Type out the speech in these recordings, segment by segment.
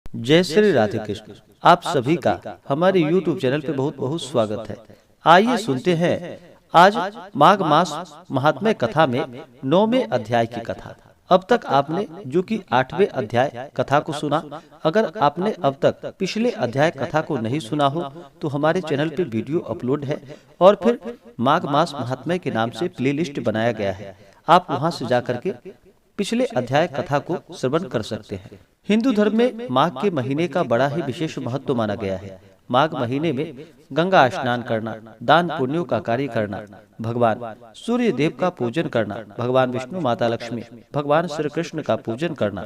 जय श्री राधे कृष्ण। आप सभी का हमारे YouTube चैनल पे बहुत बहुत स्वागत है। आइए सुनते हैं आज माघ मास महात्म्य कथा में 9वें अध्याय की कथा। अब तक आपने जो कि 8वें अध्याय कथा को सुना, अगर आपने अब तक पिछले अध्याय कथा को नहीं सुना हो तो हमारे चैनल पे वीडियो अपलोड है और फिर माघ मास महात्म्य के नाम से प्लेलिस्ट बनाया गया है। आप वहां से जाकर के पिछले अध्याय कथा को श्रवण कर सकते हैं। हिंदू धर्म में माघ के महीने का बड़ा ही विशेष महत्व माना गया है। माघ महीने में गंगा स्नान करना, दान पुण्यों का कार्य करना, भगवान सूर्य देव का पूजन करना, भगवान विष्णु, माता लक्ष्मी, भगवान श्री कृष्ण का पूजन करना,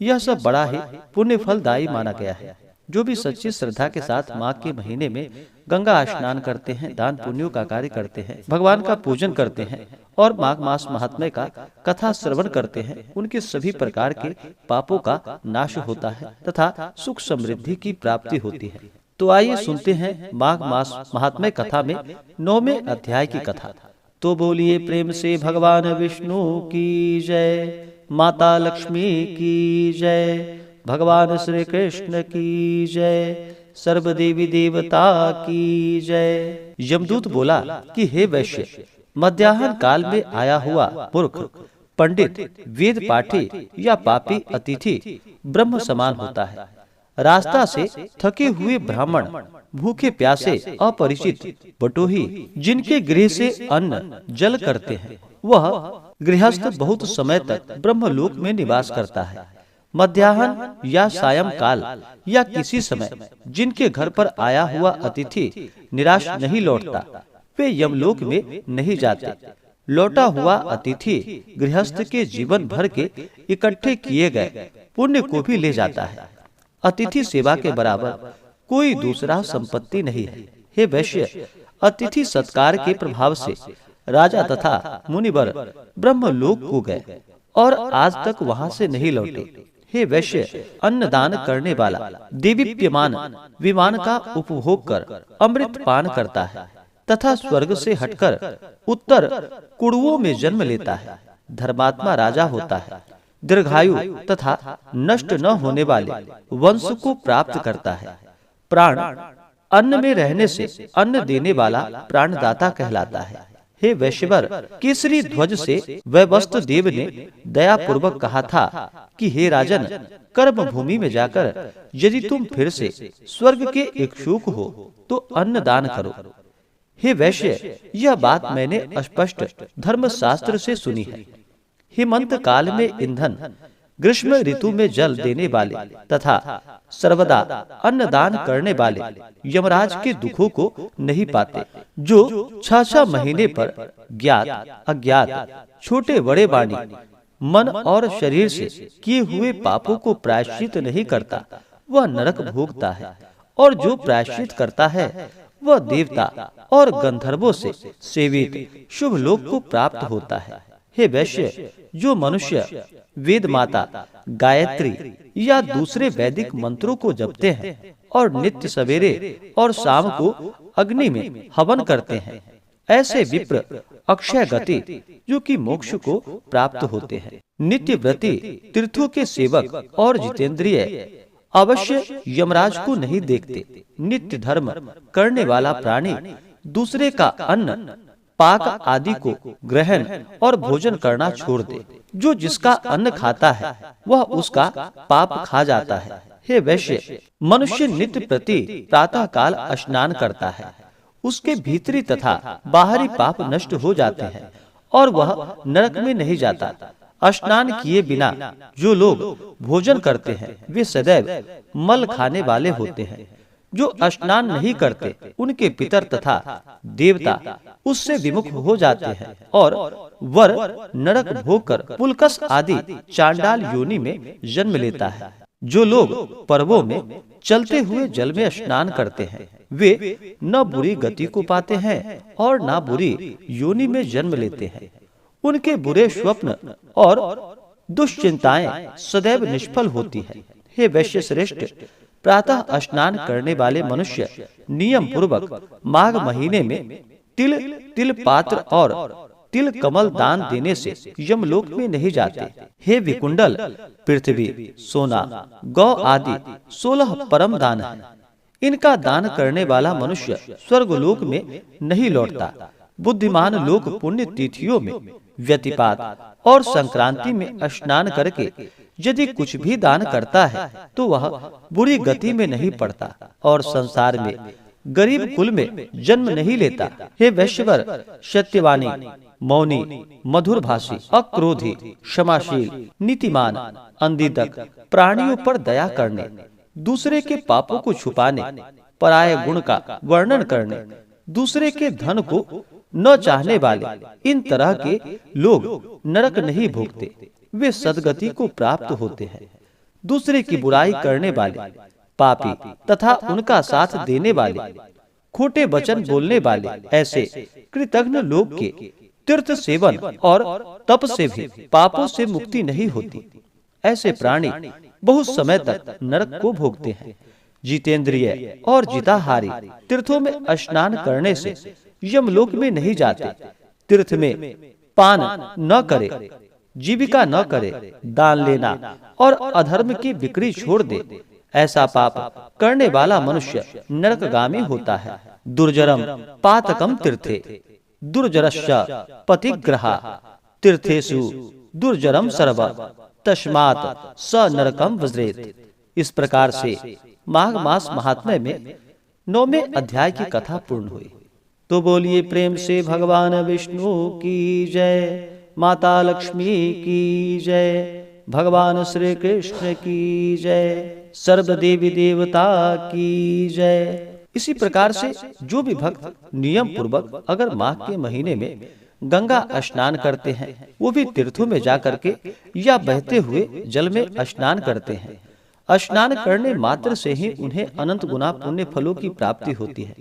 यह सब बड़ा ही पुण्य फलदायी माना गया है। जो भी सच्ची श्रद्धा के साथ माघ के महीने में गंगा स्नान करते हैं, दान पुण्यों का कार्य करते हैं, भगवान का पूजन करते हैं और माघ मास महात्म्य का कथा श्रवण करते हैं, उनके सभी प्रकार के पापों का नाश होता है तथा सुख समृद्धि की प्राप्ति होती है। तो आइए सुनते हैं माघ मास महात्म्य कथा में 9वें अध्याय की कथा। तो बोलिए प्रेम से भगवान विष्णु की जय, माता लक्ष्मी की जय, भगवान श्री कृष्ण की जय, सर्व देवी देवता की जय। यमदूत बोला कि हे वैश्य, मध्याह्न काल में आया हुआ मूर्ख, पंडित, वेद पाठी या पापी अतिथि ब्रह्म समान होता है। रास्ता से थके हुए ब्राह्मण, भूखे प्यासे अपरिचित बटोही जिनके गृह से अन्न जल करते हैं, वह गृहस्थ बहुत समय तक ब्रह्मलोक में निवास करता है। मध्याह्न या सायं काल या किसी समय जिनके घर पर आया हुआ अतिथि निराश नहीं लौटता, वे यमलोक में नहीं जाते। लौटा हुआ अतिथि गृहस्थ के जीवन भर के इकट्ठे किए गए पुण्य को भी ले जाता है। अतिथि सेवा के बराबर कोई दूसरा संपत्ति नहीं है। हे वैश्य, अतिथि सत्कार के प्रभाव से राजा तथा मुनिवर ब्रह्मलोक को गए और आज तक वहां से नहीं लौटे। हे वैश्य, अन्नदान करने वाला देदीप्यमान विमान का उपभोग कर अमृत पान करता है तथा स्वर्ग से हटकर उत्तर कुड़ुओं में जन्म लेता है। धर्मात्मा राजा होता है, दीर्घायु तथा नष्ट न होने वाले वंश को प्राप्त करता है। प्राण अन्न में रहने से अन्न देने वाला प्राणदाता कहलाता है। हे वैश्यवर, केसरी ध्वज से वैवस्त्र देव ने दया पूर्वक कहा था कि हे राजन, कर्म भूमि में जाकर यदि तुम फिर से स्वर्ग के इच्छुक हो तो अन्न दान करो। हे वैश्य, यह बात मैंने स्पष्ट धर्म शास्त्र से सुनी है। हेमंत काल में ईंधन, ग्रीष्म ऋतु में जल देने वाले तथा सर्वदा अन्नदान करने वाले यमराज के दुखों को नहीं पाते। जो 6 महीने पर ज्ञात अज्ञात छोटे बड़े वाणी, मन और शरीर से किए हुए पापों को प्रायश्चित नहीं करता, वह नरक भोगता है। और जो प्रायश्चित करता है वह देवता और गंधर्वों से सेवित शुभ लोक को प्राप्त होता है। हे वैश्य, जो मनुष्य वेद माता, गायत्री या दूसरे वैदिक मंत्रों को जपते हैं और नित्य सवेरे और शाम को अग्नि में हवन करते हैं, ऐसे विप्र अक्षय गति जो कि मोक्ष को प्राप्त होते हैं। नित्य व्रती, तीर्थों के सेवक और जितेंद्रिय अवश्य यमराज को नहीं देखते। नित्य धर्म करने वाला प्राणी दूसरे का अन्न, पाक आदि को ग्रहण और भोजन करना छोड़ दे। जो जिसका अन्न खाता है वह उसका पाप खा जाता है। हे वैश्य, मनुष्य नित्य प्रति प्रातः काल स्नान करता है, उसके भीतरी तथा बाहरी पाप नष्ट हो जाते हैं और वह नरक में नहीं जाता। स्नान किए बिना जो लोग भोजन करते हैं वे सदैव मल खाने वाले होते हैं। जो स्नान नहीं करते उनके पितर तथा देवता उससे विमुख हो जाते हैं और वर नरक भोगकर पुलकस आदि चांडाल योनि में जन्म लेता है। जो लोग पर्वों में चलते हुए जल में स्नान करते हैं वे न बुरी गति को पाते हैं और न बुरी योनि में जन्म लेते हैं। उनके बुरे स्वप्न और दुश्चिंताएं सदैव निष्फल होती है। हे वैश्य श्रेष्ठ, प्रातः स्नान करने वाले मनुष्य नियम पूर्वक माघ महीने में तिल पात्र और तिल कमल दान देने से यमलोक में नहीं जाते। हे विकुंडल, पृथ्वी, सोना, गौ आदि 16 परम दान है। इनका दान करने वाला मनुष्य स्वर्गलोक में नहीं लौटता। बुद्धिमान लोग पुण्य तिथियों में, व्यतिपात और संक्रांति में स्नान करके यदि कुछ भी दान करता है तो वह बुरी गति में नहीं पड़ता और संसार में गरीब कुल में जन्म नहीं लेता। हे वैश्यवर, सत्यवानी, मौनी, मधुर भाषी, अक्रोधी, क्षमाशील, नीतिमान, अंधितक, प्राणियों पर दया करने, दूसरे के पापों को छुपाने, पराये गुण का वर्णन करने, दूसरे के धन को न चाहने वाले, इन तरह के लोग नरक नहीं भोगते। वे सदगति को प्राप्त होते हैं। दूसरे की बुराई करने वाले, पापी तथा उनका साथ देने वाले, खोटे वचन बोलने वाले, ऐसे कृतघ्न लोग के तीर्थ सेवन और तप से भी पापों से मुक्ति नहीं होती। ऐसे प्राणी बहुत समय तक नरक को भोगते हैं। जितेंद्रिय और जिताहारी तीर्थों में स्नान करने से यमलोक में नहीं जाते। तीर्थ में पान न करे, जीविका न करे, दान लेना और अधर्म की बिक्री छोड़ दे। ऐसा पाप करने वाला मनुष्य नरकगामी होता है। दुर्जरम पातकम तीर्थे दुर्जरश्च पतिग्रहा तीर्थेषु दुर्जरम सर्व तस्मात् स नरकम व्रजेत। इस प्रकार से माघ मास महात्म्य में 9वें अध्याय की कथा पूर्ण हुई। तो बोलिए प्रेम से भगवान विष्णु की जय, माता लक्ष्मी की जय, भगवान श्री कृष्ण की जय, सर्व देवी देवता की जय। इसी प्रकार से जो भी भक्त नियम पूर्वक अगर माघ के महीने में गंगा स्नान करते हैं, वो भी तीर्थों में जाकर के या बहते हुए जल में स्नान करते हैं। स्नान करने मात्र से ही उन्हें अनंत गुना पुण्य फलों की प्राप्ति होती है।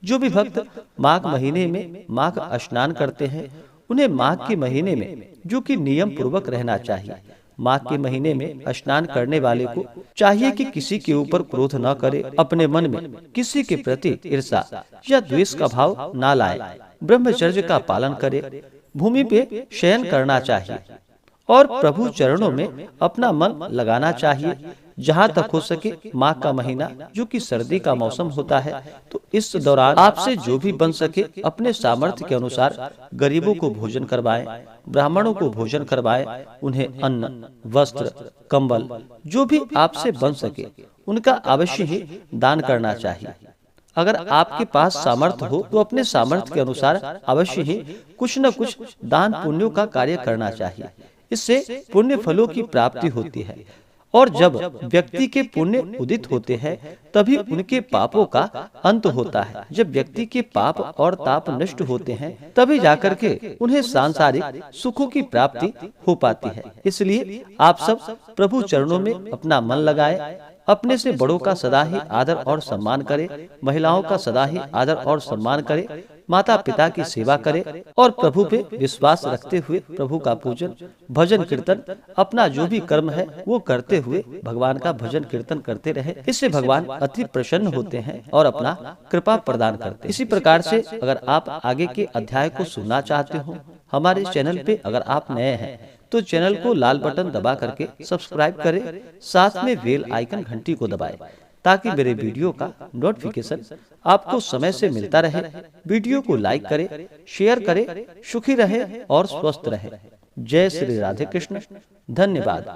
जो भी भक्त माघ महीने में माघ स्नान करते हैं, उन्हें माघ के महीने में जो कि नियम पूर्वक रहना चाहिए। माघ के महीने में स्नान करने वाले को चाहिए कि किसी के ऊपर क्रोध न करे, अपने मन में किसी के प्रति ईर्ष्या या द्वेष का भाव न लाए, ब्रह्मचर्य का पालन करे, भूमि पे शयन करना चाहिए और प्रभु चरणों में अपना मन लगाना चाहिए। जहाँ तक हो सके माघ का महीना जो कि सर्दी का मौसम होता है, तो इस दौरान आपसे जो भी बन सके अपने सामर्थ्य के अनुसार गरीबों को भोजन करवाएं, ब्राह्मणों को भोजन करवाएं, उन्हें अन्न, वस्त्र, कंबल जो भी आपसे बन सके उनका अवश्य ही दान करना चाहिए। अगर आपके पास सामर्थ्य हो तो अपने सामर्थ्य के अनुसार अवश्य ही कुछ न कुछ दान पुण्यों का कार्य करना चाहिए। इससे पुण्य फलों की प्राप्ति होती है और जब व्यक्ति के पुण्य उदित होते हैं तभी उनके पापों का अंत होता है। जब व्यक्ति के पाप और ताप नष्ट होते हैं तभी जाकर के उन्हें सांसारिक सुखों की प्राप्ति हो पाती है। इसलिए आप सब प्रभु चरणों में अपना मन लगाए, अपने से बड़ों का सदा ही आदर और सम्मान करे, महिलाओं का सदा ही आदर और सम्मान करे, माता पिता की सेवा करे और प्रभु पे विश्वास रखते हुए प्रभु का पूजन, भजन कीर्तन, अपना जो भी कर्म है वो करते हुए भगवान का भजन कीर्तन करते रहे। इससे भगवान अति प्रसन्न होते हैं और अपना कृपा प्रदान करते हैं। इसी प्रकार से अगर आप आगे के अध्याय को सुनना चाहते हो, हमारे चैनल पे अगर आप नए हैं तो चैनल को लाल बटन दबा करके सब्सक्राइब करें, साथ में बेल आइकन घंटी को दबाएं ताकि मेरे वीडियो का नोटिफिकेशन आपको समय से मिलता रहे। वीडियो को लाइक करें, शेयर करें, सुखी रहे और स्वस्थ रहे। जय श्री राधे कृष्ण। धन्यवाद।